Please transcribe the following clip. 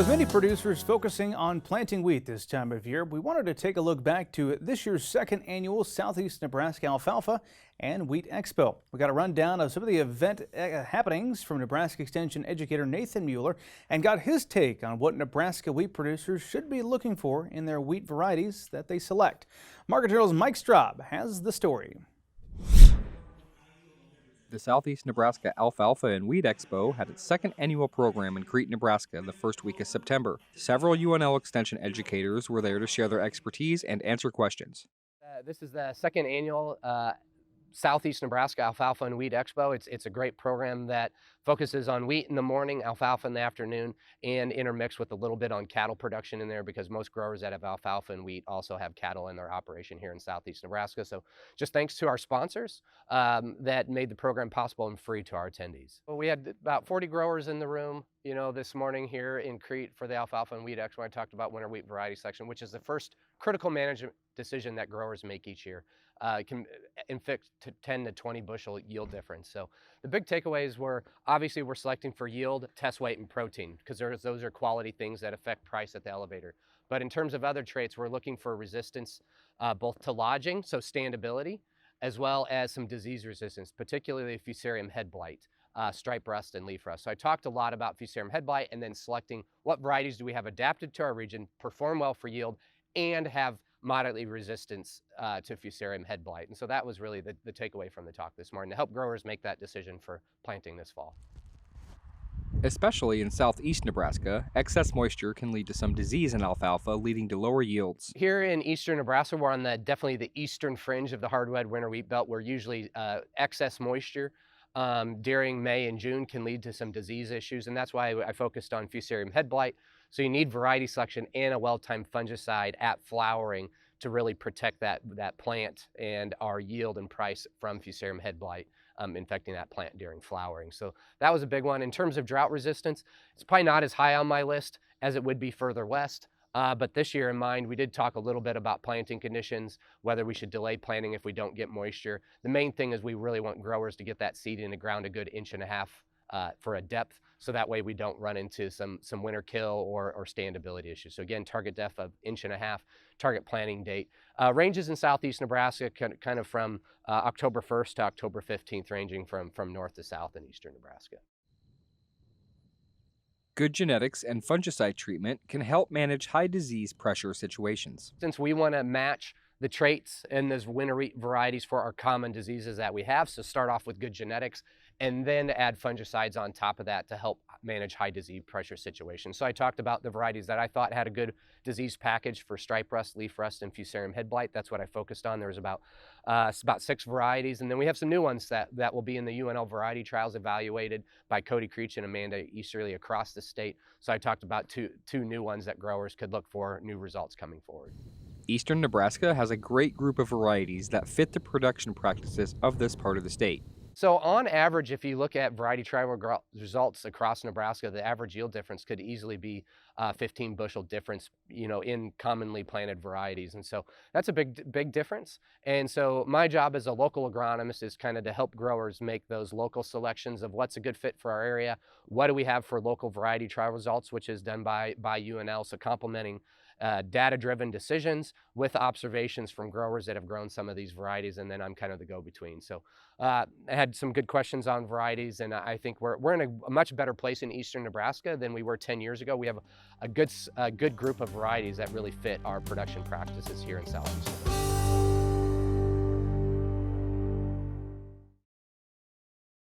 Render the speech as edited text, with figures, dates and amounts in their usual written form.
With many producers focusing on planting wheat this time of year, we wanted to take a look back to this year's second annual Southeast Nebraska Alfalfa and Wheat Expo. We got a rundown of some of the event happenings from Nebraska Extension educator Nathan Mueller and got his take on what Nebraska wheat producers should be looking for in their wheat varieties that they select. Market Journal's Mike Straub has the story. The Southeast Nebraska Alfalfa and Wheat Expo had its second annual program in Crete, Nebraska the first week of September. Several UNL Extension educators were there to share their expertise and answer questions. This is the second annual Southeast Nebraska Alfalfa and Wheat Expo. It's a great program that focuses on wheat in the morning, alfalfa in the afternoon, and intermixed with a little bit on cattle production in there because most growers that have alfalfa and wheat also have cattle in their operation here in Southeast Nebraska. So just thanks to our sponsors that made the program possible and free to our attendees. Well, we had about 40 growers in the room, this morning here in Crete for the Alfalfa and Wheat Expo. I talked about winter wheat variety selection, which is the first critical management decision that growers make each year. Can inflict to 10 to 20 bushel yield difference. So the big takeaways were, obviously we're selecting for yield, test weight, and protein, because those are quality things that affect price at the elevator. But in terms of other traits, we're looking for resistance both to lodging, so standability, as well as some disease resistance, particularly Fusarium head blight, stripe rust, and leaf rust. So I talked a lot about Fusarium head blight and then selecting what varieties do we have adapted to our region, perform well for yield, and have moderately resistance to Fusarium head blight. And so that was really the takeaway from the talk this morning, to help growers make that decision for planting this fall. Especially in southeast Nebraska, excess moisture can lead to some disease in alfalfa, leading to lower yields. Here in eastern Nebraska, we're on definitely the eastern fringe of the hardwood winter wheat belt, where usually excess moisture during May and June can lead to some disease issues, and that's why I focused on Fusarium head blight. So you need variety selection and a well-timed fungicide at flowering to really protect that plant and our yield and price from Fusarium head blight infecting that plant during flowering. So that was a big one. In terms of drought resistance, it's probably not as high on my list as it would be further west. But this year in mind, we did talk a little bit about planting conditions, whether we should delay planting if we don't get moisture. The main thing is we really want growers to get that seed in the ground a good 1.5 inches for a depth, so that way we don't run into some winter kill or standability issues. So again, target depth of 1.5 inches, target planting date. Ranges in southeast Nebraska kind of from October 1st to October 15th, ranging from north to south in eastern Nebraska. Good genetics and fungicide treatment can help manage high disease pressure situations. Since we want to match the traits in those winter wheat varieties for our common diseases that we have, so start off with good genetics and then add fungicides on top of that to help manage high disease pressure situations. So I talked about the varieties that I thought had a good disease package for stripe rust, leaf rust, and Fusarium head blight. That's what I focused on. There was about 6 varieties, and then we have some new ones that will be in the UNL variety trials evaluated by Cody Creech and Amanda Easterly across the state. So I talked about two new ones that growers could look for new results coming forward. Eastern Nebraska has a great group of varieties that fit the production practices of this part of the state. So on average, if you look at variety trial results across Nebraska, the average yield difference could easily be 15 bushel difference, in commonly planted varieties. And so that's a big difference. And so my job as a local agronomist is kind of to help growers make those local selections of what's a good fit for our area. What do we have for local variety trial results, which is done by UNL. So complementing data-driven decisions with observations from growers that have grown some of these varieties, and then I'm kind of the go-between. So I had some good questions on varieties, and I think we're in a much better place in eastern Nebraska than we were 10 years ago. We have a good group of varieties that really fit our production practices here in southeast Nebraska.